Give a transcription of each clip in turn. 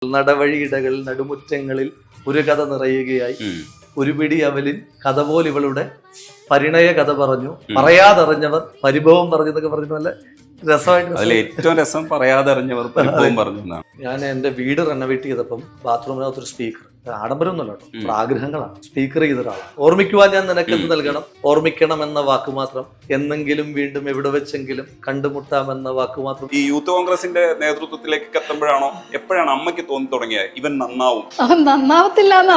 നടവഴിയിടകൾ നടുമുറ്റങ്ങളിൽ ഒരു കഥ നിറയുകയായി ഒരു പിടി അവലിൻ കഥ പോലെ ഇവളുടെ പരിണയ കഥ പറഞ്ഞു പറയാതറിഞ്ഞവർ പരിഭവം പറഞ്ഞു എന്നൊക്കെ പറഞ്ഞു. നല്ല രസമായിട്ട് ഏറ്റവും രസം പറയാതറിഞ്ഞവർ പരിഭവം പറഞ്ഞു. ഞാൻ എന്റെ വീട് റെനോവേറ്റ് ചെയ്തപ്പം ബാത്റൂമിനകത്തൊരു സ്പീക്കർ, ആഡംബരമൊന്നുമല്ല കേട്ടോ, ആഗ്രഹങ്ങളാണ്. സ്പീക്കർ ചെയ്ത ഒരാളാണ്. ഓർമ്മിക്കുവാൻ ഞാൻ നിനക്കെന്ത് നൽകണം, ഓർമ്മിക്കണം എന്ന വാക്ക് മാത്രം, എന്നെങ്കിലും വീണ്ടും എവിടെ വെച്ചെങ്കിലും കണ്ടുമുട്ടാമെന്ന വാക്ക് മാത്രം. ഈ യൂത്ത് കോൺഗ്രസിന്റെ നേതൃത്വത്തിലേക്ക് എത്തുമ്പോഴാണോ എപ്പോഴാണ് അമ്മയ്ക്ക് തോന്നി തുടങ്ങിയത് ഇവൻ നന്നാവും? നന്നാവത്തില്ല എന്ന്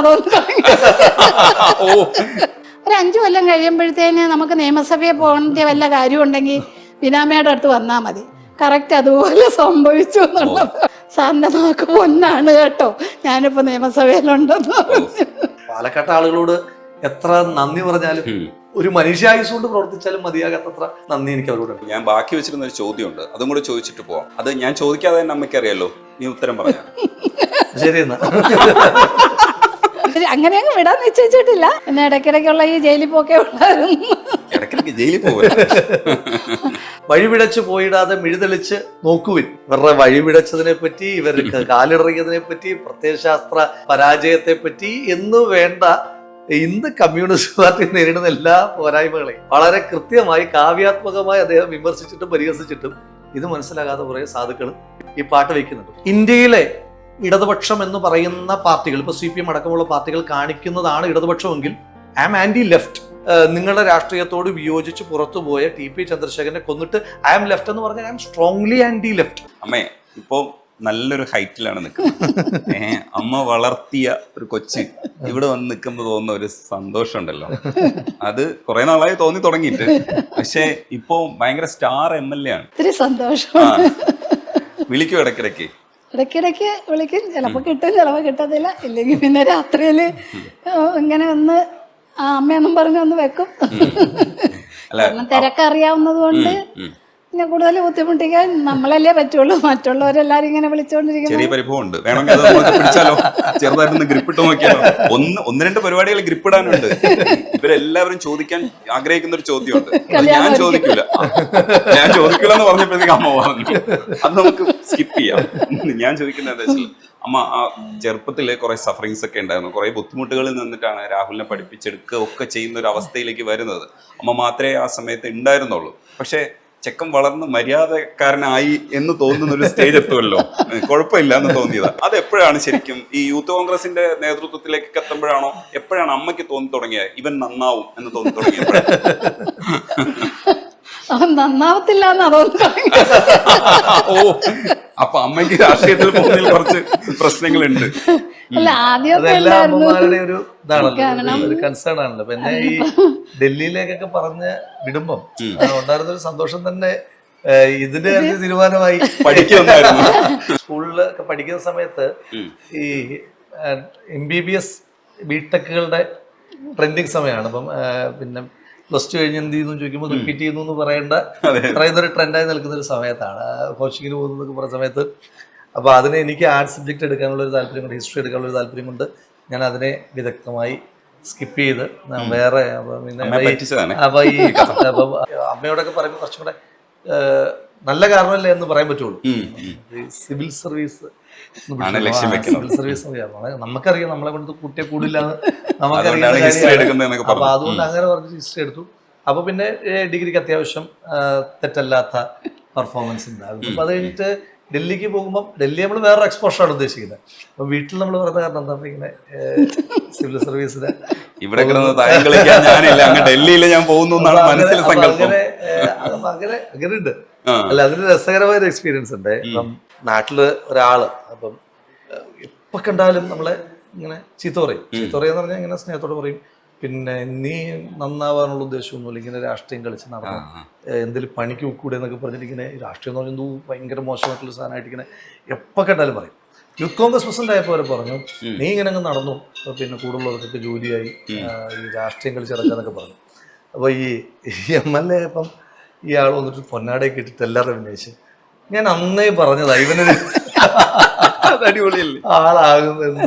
ഒരു 5 കൊല്ലം കഴിയുമ്പോഴത്തേന് നമുക്ക് നിയമസഭയിൽ പോകേണ്ട വല്ല കാര്യമുണ്ടെങ്കിൽ ബിനാമയുടെ അടുത്ത് വന്നാൽ മതി. കറക്റ്റ് അതുപോലെ സംഭവിച്ചു എന്നുള്ളത്. സാറിന്റെ നോക്ക് പൊന്നാണ് കേട്ടോ, ഞാനിപ്പോ നിയമസഭയിലുണ്ടെന്ന് പറഞ്ഞു. പാലക്കാട്ട് ആളുകളോട് എത്ര നന്ദി പറഞ്ഞാലും ഒരു മനുഷ്യായുസ് കൊണ്ട് പ്രവർത്തിച്ചാലും മതിയാകാത്തത്ര നന്ദി എനിക്ക് അവരോട്. ഞാൻ ബാക്കി വെച്ചിരുന്ന ഒരു ചോദ്യമുണ്ട്, അതും കൂടെ ചോദിച്ചിട്ട് പോവാം. അത് ഞാൻ ചോദിക്കാതെ തന്നെ അമ്മയ്ക്ക് അറിയാലോ, നീ ഉത്തരം പറയാം. ശരി എന്നാ. അങ്ങനെ അങ്ങ് വിടാൻ നിശ്ചയിച്ചിട്ടില്ല. പിന്നെ ഇടയ്ക്കിടയ്ക്കുള്ള ഈ ജയിലിൽ പോക്കെ ഉണ്ടായിരുന്നു. ഇടയ്ക്കിടയ്ക്ക് ജയിലിൽ പോവുക. വഴിപിടച്ച് പോയിടാതെ മിഴുതെളിച്ച് നോക്കുവിൻ. ഇവരുടെ വഴിപിടച്ചതിനെ പറ്റി, ഇവർക്ക് കാലിടറിയതിനെ പറ്റി, പ്രത്യയശാസ്ത്ര പരാജയത്തെ പറ്റി എന്ന് വേണ്ട ഇന്ന് കമ്മ്യൂണിസ്റ്റ് പാർട്ടി നേരിടുന്ന എല്ലാ പോരായ്മകളെയും വളരെ കൃത്യമായി കാവ്യാത്മകമായി അദ്ദേഹം വിമർശിച്ചിട്ടും പരിഹസിച്ചിട്ടും ഇത് മനസ്സിലാകാതെ കുറെ സാധുക്കൾ ഈ പാട്ട് വയ്ക്കുന്നുണ്ട്. ഇന്ത്യയിലെ ഇടതുപക്ഷം എന്ന് പറയുന്ന പാർട്ടികൾ, ഇപ്പൊ CPM അടക്കമുള്ള പാർട്ടികൾ കാണിക്കുന്നതാണ് ഇടതുപക്ഷമെങ്കിൽ ഐ ആം ആന്റി ലെഫ്റ്റ്. നിങ്ങളുടെ രാഷ്ട്രീയത്തോട് വിയോജിച്ച് പുറത്തുപോയ TP ചന്ദ്രശേഖരനെ കൊന്നിട്ട് ഐ ആം ലെഫ്റ്റ് എന്ന് പറഞ്ഞാൽ I am strongly anti left. അമ്മേ ഇപ്പൊ നല്ലൊരു ഹൈറ്റിലാണ് നിൽക്കുന്നത്. അമ്മ വളർത്തിയ ഒരു കൊച്ച് ഇവിടെ വന്ന് നിൽക്കുമ്പോൾ തോന്നുന്ന ഒരു സന്തോഷം ഉണ്ടല്ലോ, അത് കുറെ നാളായി തോന്നി തുടങ്ങിയിട്ട്. പക്ഷെ ഇപ്പൊ ഭയങ്കര സ്റ്റാർ MLA ആണ്. ഒത്തിരി സന്തോഷം. വിളിക്കും ഇടയ്ക്കിടയ്ക്ക് വിളിക്കും. ചിലപ്പോ കിട്ടും, ചിലപ്പോ കിട്ടത്തില്ല. ഇല്ലെങ്കിൽ പിന്നെ രാത്രിയില് ഇങ്ങനെ ഒന്ന് അമ്മയൊന്നും പറഞ്ഞൊന്ന് വെക്കും. തിരക്കറിയാവുന്നത് കൊണ്ട് പിന്നെ കൂടുതൽ ബുദ്ധിമുട്ടിക്കാൻ നമ്മളല്ലേ പറ്റുള്ളൂ. മറ്റുള്ളവരെല്ലാരും ഇങ്ങനെ വിളിച്ചോണ്ടിരിക്കും. ചെറിയ പരിഭവമുണ്ട്, വേണമെങ്കിൽ പിടിച്ചാലോ, ചെറുതായിട്ടൊന്ന് ഗ്രിപ്പിട്ട് നോക്കിയാലോ. ഒന്ന് രണ്ട് പരിപാടികൾ ഗ്രിപ്പിടാനുണ്ട്. ഇവരെല്ലാവരും ചോദിക്കാൻ ആഗ്രഹിക്കുന്ന ഒരു ചോദ്യമുണ്ട്, ഞാൻ ചോദിക്കൂല എന്ന് പറഞ്ഞപ്പോഴത്തേക്ക് അമ്മ പറഞ്ഞു അത് നമുക്ക് സ്കിപ്പ് ചെയ്യാം. ഞാൻ ചോദിക്കുന്നത് എന്താ വെച്ചാൽ, അമ്മ ആ ചെറുപ്പത്തില് കുറെ സഫറിങ്സ് ഒക്കെ ഉണ്ടായിരുന്നു, കുറെ ബുദ്ധിമുട്ടുകളിൽ നിന്നിട്ടാണ് രാഹുലിനെ പഠിപ്പിച്ചെടുക്കുക ഒക്കെ ചെയ്യുന്ന ഒരു അവസ്ഥയിലേക്ക് വരുന്നത്. അമ്മ മാത്രമേ ആ സമയത്ത് ഉണ്ടായിരുന്നുള്ളൂ. പക്ഷെ ചെക്കൻ വളർന്ന് മര്യാദക്കാരനായി എന്ന് തോന്നുന്ന ഒരു സ്റ്റേജ് എത്തുമല്ലോ, കുഴപ്പമില്ല എന്ന് തോന്നിയതാ. അത് എപ്പോഴാണ് ശരിക്കും ഈ യൂത്ത് കോൺഗ്രസിന്റെ നേതൃത്വത്തിലേക്ക് എത്തുമ്പോഴാണോ എപ്പോഴാണ് അമ്മയ്ക്ക് തോന്നി തുടങ്ങിയത് ഇവൻ നന്നാവും എന്ന് തോന്നി തുടങ്ങിയത്? നന്നാവത്തില്ല എന്ന് അപ്പൊ അമ്മയ്ക്ക് രാഷ്ട്രീയത്തിൽ പോകുന്നതിൽ കുറച്ച് പ്രശ്നങ്ങളുണ്ട്. അല്ല, അതെല്ലാ അമ്മമാരുടെ ഒരു ഇതാണല്ലോ, ഒരു കൺസേൺ ആണല്ലോ. പിന്നെ ഈ ഡൽഹിയിലേക്കൊക്കെ പറഞ്ഞ് വിടുമ്പം ഉണ്ടായിരുന്ന ഒരു സന്തോഷം തന്നെ ഇതിന്റെ കാര്യത്തിൽ തീരുമാനമായി. പഠിക്കുന്നുണ്ടായിരുന്നു സ്കൂളിലൊക്കെ പഠിക്കുന്ന സമയത്ത് ഈ MBBS BTechകളുടെ ട്രെൻഡിങ് സമയമാണ്. അപ്പം പിന്നെ +2 കഴിഞ്ഞ് എന്ത് ചെയ്യുന്നു ചോദിക്കുമ്പോൾ റിപ്പീറ്റ് ചെയ്യുന്നു എന്ന് പറയുന്ന ഒരു ട്രെൻഡായി നിൽക്കുന്ന ഒരു സമയത്താണ്. കോച്ചിങ്ങിന് പോകുന്നതൊക്കെ പറയുന്ന സമയത്ത്. അപ്പോൾ അതിന് എനിക്ക് ആർട്സ് സബ്ജക്റ്റ് എടുക്കാനുള്ള ഒരു താല്പര്യമുണ്ട്, ഹിസ്റ്ററി എടുക്കാനുള്ള ഒരു താല്പര്യമുണ്ട്. ഞാൻ അതിനെ വിദഗ്ധമായി സ്കിപ്പ് ചെയ്ത് വേറെ അപ്പം അമ്മയോടൊക്കെ പറയുമ്പോൾ കുറച്ചും കൂടെ നല്ല കാരണമല്ലേ എന്ന് പറയാൻ പറ്റുള്ളൂ. സിവിൽ സർവീസ് നമുക്കറിയാം, നമ്മളെ കൊണ്ട് കൂട്ടിയെ കൂടില്ല നമുക്കറിയാം. അപ്പൊ അതുകൊണ്ട് അങ്ങനെ പറഞ്ഞ് ഹിസ്റ്ററി എടുത്തു. അപ്പൊ പിന്നെ ഡിഗ്രിക്ക് അത്യാവശ്യം തെറ്റല്ലാത്ത പെർഫോമൻസ് ഉണ്ടാകും. അപ്പൊ അത് കഴിഞ്ഞിട്ട് ഡൽഹിക്ക് പോകുമ്പോൾ ഡൽഹി നമ്മൾ വേറെ എക്സ്പോഷറാണ് ഉദ്ദേശിക്കുന്നത്. അപ്പൊ വീട്ടിൽ നമ്മൾ പറഞ്ഞ കാരണം എന്താ, ഇങ്ങനെ സിവിൽ സർവീസിന് ഇവിടെ ഞാൻ പോകുന്നു അങ്ങനെ ഉണ്ട്. അല്ല, അതിന് രസകരമായ ഒരു എക്സ്പീരിയൻസ് ഉണ്ട്. ഇപ്പം നാട്ടില് ഒരാള് അപ്പം എപ്പൊ കണ്ടാലും നമ്മളെ ഇങ്ങനെ ചീത്ത പറയെന്ന് പറഞ്ഞാൽ ഇങ്ങനെ സ്നേഹത്തോടെ പറയും. പിന്നെ നീ നന്നാവാനുള്ള ഉദ്ദേശമൊന്നുമില്ല, ഇങ്ങനെ രാഷ്ട്രീയം കളിച്ച് നടന്നു എന്തെങ്കിലും പണിക്ക് കൂടെ എന്നൊക്കെ പറഞ്ഞിട്ട് ഇങ്ങനെ രാഷ്ട്രീയം എന്ന് പറഞ്ഞാൽ ഭയങ്കര മോശമായിട്ടുള്ള സാധനമായിട്ട് ഇങ്ങനെ എപ്പോൾ കണ്ടാലും പറയും. യൂത്ത് കോൺഗ്രസ് പ്രസിഡന്റ് ആയപ്പോൾ അവർ പറഞ്ഞു, നീ ഇങ്ങനെ അങ്ങ് നടന്നു, പിന്നെ കൂടുതലുള്ളവർക്കൊക്കെ ജോലിയായി, ഈ രാഷ്ട്രീയം കളിച്ച് നടക്കാന്നൊക്കെ പറഞ്ഞു. അപ്പോൾ ഈ MLA ഇപ്പം ഇയാൾ വന്നിട്ട് പൊന്നാടയൊക്കെ ഇട്ടിട്ട് എല്ലാവരും അഭിനയിച്ച് ഞാൻ അന്നേ പറഞ്ഞതാ ഇവനൊരു ആളാകുമെന്ന്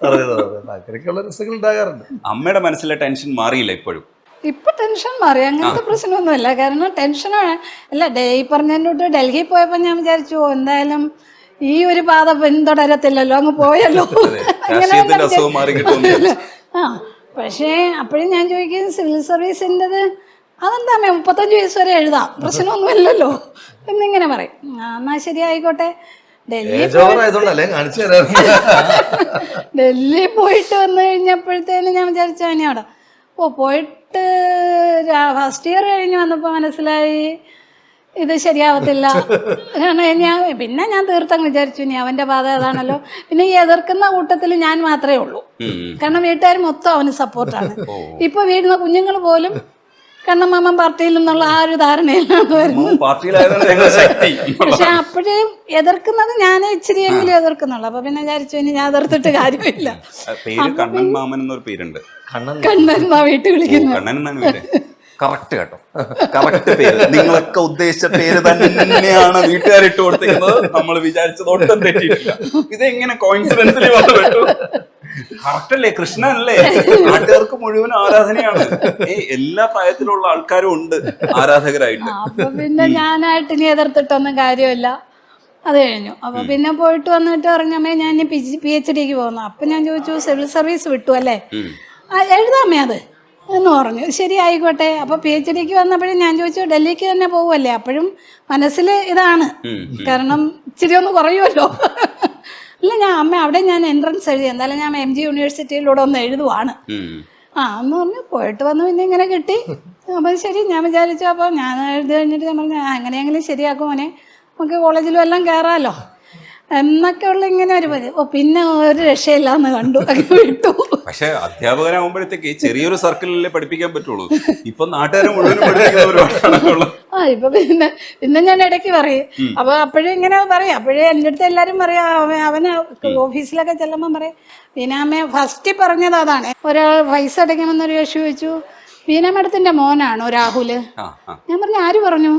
പറഞ്ഞത്. അങ്ങനെയൊക്കെയുള്ള രസങ്ങൾ ഉണ്ടാകാറുണ്ട്. അമ്മയുടെ മനസ്സിലെ ടെൻഷൻ മാറിയില്ല ഇപ്പോഴും? ഇപ്പൊ ടെൻഷൻ മാറി, അങ്ങനത്തെ പ്രശ്നമൊന്നുമില്ല. കാരണം ടെൻഷനാണ്. അല്ല, ഈ പറഞ്ഞതിൻ്റെ ഡൽഹി പോയപ്പോൾ ഞാൻ വിചാരിച്ചു എന്തായാലും ഈ ഒരു പാത പിന്തുടരത്തില്ലല്ലോ, അങ്ങ് പോയല്ലോ. രാഷ്ട്രീയത്തിന്റെ അസുഖം മാറി കിട്ടുന്നില്ല. ആ പക്ഷേ അപ്പോഴും ഞാൻ ചോദിക്കും സിവിൽ സർവീസിൻ്റെത് അതെന്താ 35 വയസ്സ് വരെ എഴുതാം, പ്രശ്നമൊന്നുമില്ലല്ലോ എന്നിങ്ങനെ പറയും. എന്നാൽ ശരി ആയിക്കോട്ടെ. ആയതുകൊണ്ടല്ലേ കാണിച്ചു തരാം. ഡൽഹി പോയിട്ട് വന്നു കഴിഞ്ഞപ്പോഴത്തേനും ഞാൻ വിചാരിച്ചു ഇനി അവിടെ പോയിട്ട് ഫസ്റ്റ് ഇയർ കഴിഞ്ഞ് വന്നപ്പോൾ മനസ്സിലായി ഇത് ശരിയാവത്തില്ല. പിന്നെ ഞാൻ തീർത്തങ്ങ് വിചാരിച്ചു ഇനി അവൻ്റെ പാത അതാണല്ലോ. പിന്നെ ഈ എതിർക്കുന്ന കൂട്ടത്തിൽ ഞാൻ മാത്രമേ ഉള്ളൂ, കാരണം വീട്ടുകാർ മൊത്തം അവന് സപ്പോർട്ടാണ്. ഇപ്പൊ വീടിന് കുഞ്ഞുങ്ങൾ പോലും കണ്ണമാമൻ പാർട്ടിയിൽ നിന്നുള്ള ആ ഒരു ധാരണയിലാണ് വരുന്നത്. പക്ഷെ അപ്പോഴും എതിർക്കുന്നത് ഞാൻ ഇച്ചിരിയെങ്കിലും എതിർക്കുന്നുള്ളു. അപ്പൊ പിന്നെ വിചാരിച്ചു ഇനി ഞാൻ എതിർത്തിട്ട് കാര്യമില്ല. കണ്ണൻ മാമൻ എന്നൊരു പേരുണ്ട്. കണ്ണൻ വീട്ടിൽ വിളിക്കുന്നത് കറക്റ്റ് കേട്ടോ, കറക്റ്റ് പേര്. നിങ്ങളൊക്കെ ഉദ്ദേശിച്ച പേര് തന്നെയാണ് വീട്ടുകാരിട്ട് കൊടുത്തിരിക്കുന്നത്. നമ്മൾ വിചാരിച്ചത് ഒട്ടും തെറ്റിയിട്ടില്ല. ഇതെങ്ങനെ കോയിൻസിഡൻസിൽ വന്നു പെട്ടു? കറക്റ്റ് അല്ലേ? കൃഷ്ണനല്ലേ? നാട്ടുകാർക്ക് മുഴുവൻ ആരാധനയാണ്. എല്ലാ പ്രായത്തിലുള്ള ആൾക്കാരും ഉണ്ട് ആരാധകരായിട്ട്. അപ്പൊ പിന്നെ ഞാനായിട്ട് ഇനി എതിർത്തിട്ടൊന്നും കാര്യമില്ല. അത് കഴിഞ്ഞു. അപ്പൊ പിന്നെ പോയിട്ട് വന്നിട്ട് പറഞ്ഞമ്മേ ഞാൻ ഇനി PhDക്ക് പോകുന്നു. അപ്പൊ ഞാൻ ചോദിച്ചു സിവിൽ സർവീസ് വിട്ടു അല്ലേ, എഴുതാമേ അത് എന്ന് പറഞ്ഞു. ശരി ആയിക്കോട്ടെ. അപ്പൊ PhDക്ക് വന്നപ്പോഴും ഞാൻ ചോദിച്ചു ഡൽഹിക്ക് തന്നെ പോകുമല്ലേ, അപ്പോഴും മനസ്സിൽ ഇതാണ്, കാരണം ഇച്ചിരി ഒന്ന് കുറയുമല്ലോ. അല്ല അമ്മ അവിടെ ഞാൻ എൻട്രൻസ് എഴുതി, എന്തായാലും ഞാൻ MG യൂണിവേഴ്സിറ്റിയിലൂടെ ഒന്ന് എഴുതുവാണ്. എന്ന് പറഞ്ഞു. പോയിട്ട് വന്ന് പിന്നെ ഇങ്ങനെ കിട്ടി. അപ്പം ശരി ഞാൻ വിചാരിച്ചു. അപ്പോൾ ഞാൻ എഴുതി കഴിഞ്ഞിട്ട് ഞാൻ പറഞ്ഞു എങ്ങനെയെങ്കിലും ശരിയാക്കും മോനെ, നമുക്ക് കോളേജിലും എല്ലാം കയറാമല്ലോ എന്നൊക്കെ ഉള്ള ഇങ്ങനെ ഒരു പിന്നെ ഒരു രക്ഷയില്ലാന്ന് കണ്ടു, വിട്ടു. പക്ഷെ അധ്യാപകനാകുമ്പോഴത്തേക്ക് ചെറിയൊരു സർക്കിളിലേ പഠിപ്പിക്കാൻ പറ്റുള്ളൂ. ഇപ്പൊ നാട്ടുകാരെ മുഴുവൻ പഠിപ്പിക്കുന്നവരുള്ള ഇപ്പൊ പിന്നെ ഞാൻ ഇടയ്ക്ക് പറയും. അപ്പൊ അപ്പോഴും ഇങ്ങനെ പറയും. അപ്പോഴേ എൻ്റെ അടുത്ത് എല്ലാരും പറയാ അവന് ഓഫീസിലൊക്കെ ചെല്ലുമ്പോൾ പറയും വീനാമ്മ ഫസ്റ്റ് പറഞ്ഞത് അതാണ്. ഒരാൾ പൈസ അടയ്ക്കണമെന്നൊരു യശു ചോദിച്ചു, വീന മേഡത്തിന്റെ മോനാണോ രാഹുല്? ഞാൻ പറഞ്ഞു ആര് പറഞ്ഞു?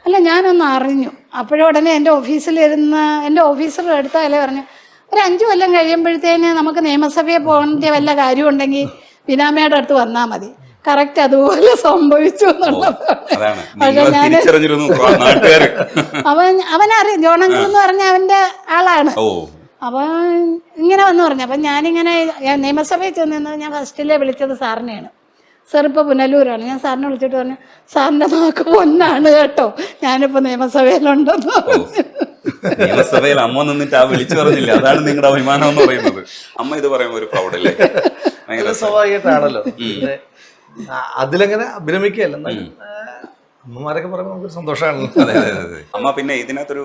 അല്ല ഞാനൊന്ന് അറിഞ്ഞു. അപ്പോഴും ഉടനെ എൻ്റെ ഓഫീസിലിരുന്ന എൻ്റെ ഓഫീസറുടെ അടുത്താലേ പറഞ്ഞു ഒരു 5 കൊല്ലം കഴിയുമ്പോഴത്തേന് നമുക്ക് നിയമസഭയിൽ പോകേണ്ട വല്ല കാര്യം ഉണ്ടെങ്കിൽ ബീനാമ്മയുടെ അടുത്ത് വന്നാൽ മതി. കറക്റ്റ് അതുപോലെ സംഭവിച്ചു എന്നുള്ളത്. അവനറിയാം, ജോണങ്കിൾ എന്ന് പറഞ്ഞ അവന്റെ ആളാണ്. അപ്പൊ ഇങ്ങനെ വന്ന് പറഞ്ഞു. അപ്പൊ ഞാനിങ്ങനെ നിയമസഭയിൽ ചെന്ന് ഞാൻ ഫസ്റ്റിലെ വിളിച്ചത് സാറിനെയാണ്. സാർ ഇപ്പോൾ പുനലൂരാണ്. ഞാൻ സാറിനെ വിളിച്ചിട്ട് പറഞ്ഞു സാറിൻ്റെ നാക്ക് പൊന്നാണ് കേട്ടോ, ഞാനിപ്പോൾ നിയമസഭയിലുണ്ടെന്ന് പറഞ്ഞു. നിയമസഭയിൽ അമ്മ നിന്നിട്ട് ആ വിളിച്ചു പറഞ്ഞില്ല, അതാണ് നിങ്ങളുടെ അഭിമാനം എന്ന് പറയുന്നത്. അമ്മ ഇത് പറയുമ്പോൾ ഒരു പ്രൗഡല്ലേ? സ്വാഭാവികമായിട്ടാണല്ലോ. അതിലങ്ങനെ അഭിനമിക്കുകയല്ല, അമ്മമാരൊക്കെ പറയുമ്പോൾ നമുക്കൊരു സന്തോഷമാണല്ലോ. അതെ അതെ അതെ. അമ്മ പിന്നെ ഇതിനകത്തൊരു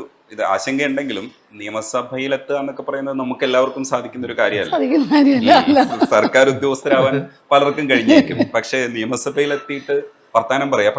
ആശങ്കയുണ്ടെങ്കിലും നിയമസഭയിലെത്തുക എന്നൊക്കെ പറയുന്നത് നമുക്ക് എല്ലാവർക്കും സാധിക്കുന്ന ഒരു കാര്യമല്ല. സർക്കാർ ഉദ്യോഗസ്ഥരാവാൻ പലർക്കും കഴിഞ്ഞേക്കും. പക്ഷെ നിയമസഭയിലെത്തിയിട്ട് വർത്താനം പറയാം.